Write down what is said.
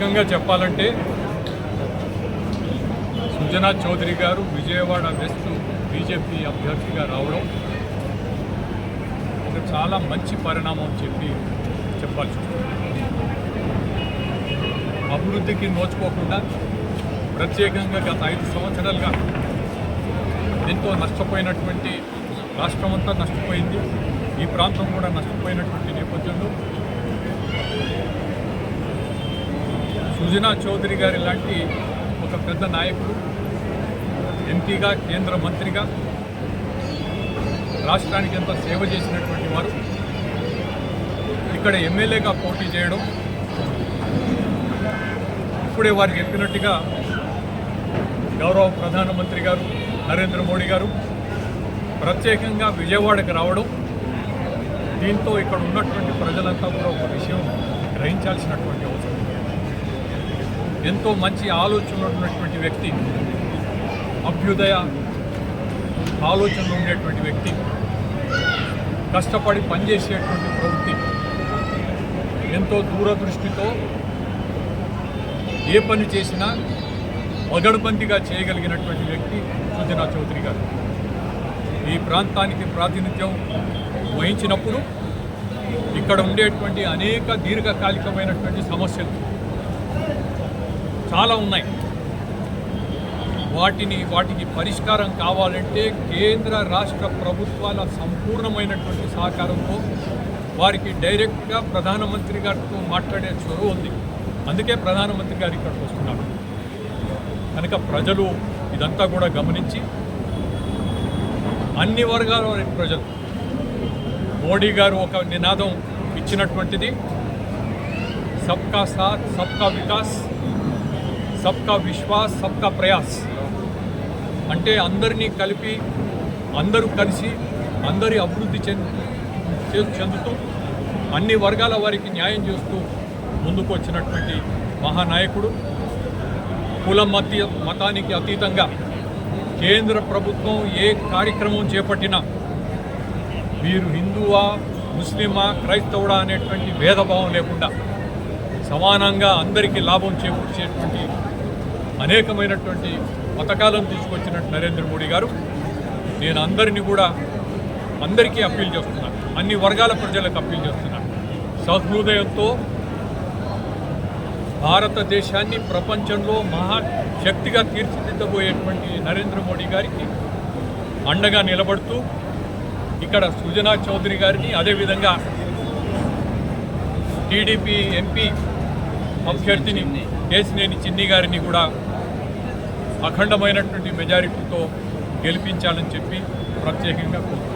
రకంగా చెప్పాలంటే సుజనా చౌదరి గారు విజయవాడ వెస్ట్ బీజేపీ అభ్యర్థిగా రావడం ఒక చాలా మంచి పరిణామం చెప్పాల్సి వస్తుంది. అభివృద్ధికి నోచుకోకుండా ప్రత్యేకంగా గత 5 సంవత్సరాలుగా ఎంతో నష్టపోయినటువంటి రాష్ట్రం అంతా నష్టపోయింది, ఈ ప్రాంతం కూడా నష్టపోయినటువంటి నేపథ్యంలో సుజనా చౌదరి గారి లాంటి ఒక పెద్ద నాయకుడు ఎంపీగా కేంద్ర మంత్రిగా రాష్ట్రానికి ఎంత సేవ చేసినటువంటి వారు ఇక్కడ ఎమ్మెల్యేగా పోటీ చేయడం, ఇప్పుడే వారు చెప్పినట్టుగా గౌరవ ప్రధానమంత్రి గారు నరేంద్ర మోడీ గారు ప్రత్యేకంగా విజయవాడకు రావడం, దీంతో ఇక్కడ ఉన్నటువంటి ప్రజలంతా కూడా ఒక విషయం గ్రహించాల్సినటువంటి అవసరం. ఎంతో మంచి ఆలోచనలు ఉన్నటువంటి వ్యక్తి, అభ్యుదయ ఆలోచనలు ఉండేటువంటి వ్యక్తి, కష్టపడి పనిచేసేటువంటి ప్రవృత్తి, ఎంతో దూరదృష్టితో ఏ పని చేసినా పగడ్బందీగా చేయగలిగినటువంటి వ్యక్తి సుజనా చౌదరి గారు. ఈ ప్రాంతానికి ప్రాతినిధ్యం వహించినప్పుడు ఇక్కడ ఉండేటువంటి అనేక దీర్ఘకాలికమైనటువంటి సమస్యలు చాలా ఉన్నాయి. వాటికి పరిష్కారం కావాలంటే కేంద్ర రాష్ట్ర ప్రభుత్వాల సంపూర్ణమైనటువంటి సహకారంతో వారికి డైరెక్ట్గా ప్రధానమంత్రి గారితో మాట్లాడే చొరవ ఉంది. అందుకే ప్రధానమంత్రి గారు ఇక్కడికి వస్తున్నారు. కనుక ప్రజలు ఇదంతా కూడా గమనించి అన్ని వర్గాల ప్రజలు మోడీ గారు ఒక నినాదం ఇచ్చినటువంటిది సబ్కా సాత్ సబ్కా వికాస్ సబ్కా విశ్వాస్ సబ్కా ప్రయాస్, అంటే అందరినీ కలిపి అందరూ కలిసి అందరి అభివృద్ధి చెందుతూ అన్ని వర్గాల వారికి న్యాయం చేస్తూ ముందుకు వచ్చినటువంటి మహానాయకుడు. కుల మతానికి అతీతంగా కేంద్ర ప్రభుత్వం ఏ కార్యక్రమం చేపట్టినా వీరు హిందువా ముస్లిమా క్రైస్తవుడా అనేటువంటి భేదభావం లేకుండా సమానంగా అందరికీ లాభం చేకూర్చేటువంటి అనేకమైనటువంటి పథకాలను తీసుకొచ్చినట్టు నరేంద్ర మోడీ గారు. నేను అందరికీ అప్పీల్ చేస్తున్నాను, అన్ని వర్గాల ప్రజలకు అప్పీల్ చేస్తున్నాను. సహృదయంతో భారతదేశాన్ని ప్రపంచంలో మహాశక్తిగా తీర్చిదిద్దబోయేటువంటి నరేంద్ర మోడీ గారికి అండగా నిలబడుతూ ఇక్కడ సుజనా చౌదరి గారిని, అదేవిధంగా టీడీపీ ఎంపీ అభ్యర్థిని కేసినేని చిన్ని గారిని కూడా అఖండమైనటువంటి మెజారిటీతో గెలిపించాలని చెప్పి ప్రత్యేకంగా కోరుతున్నాను.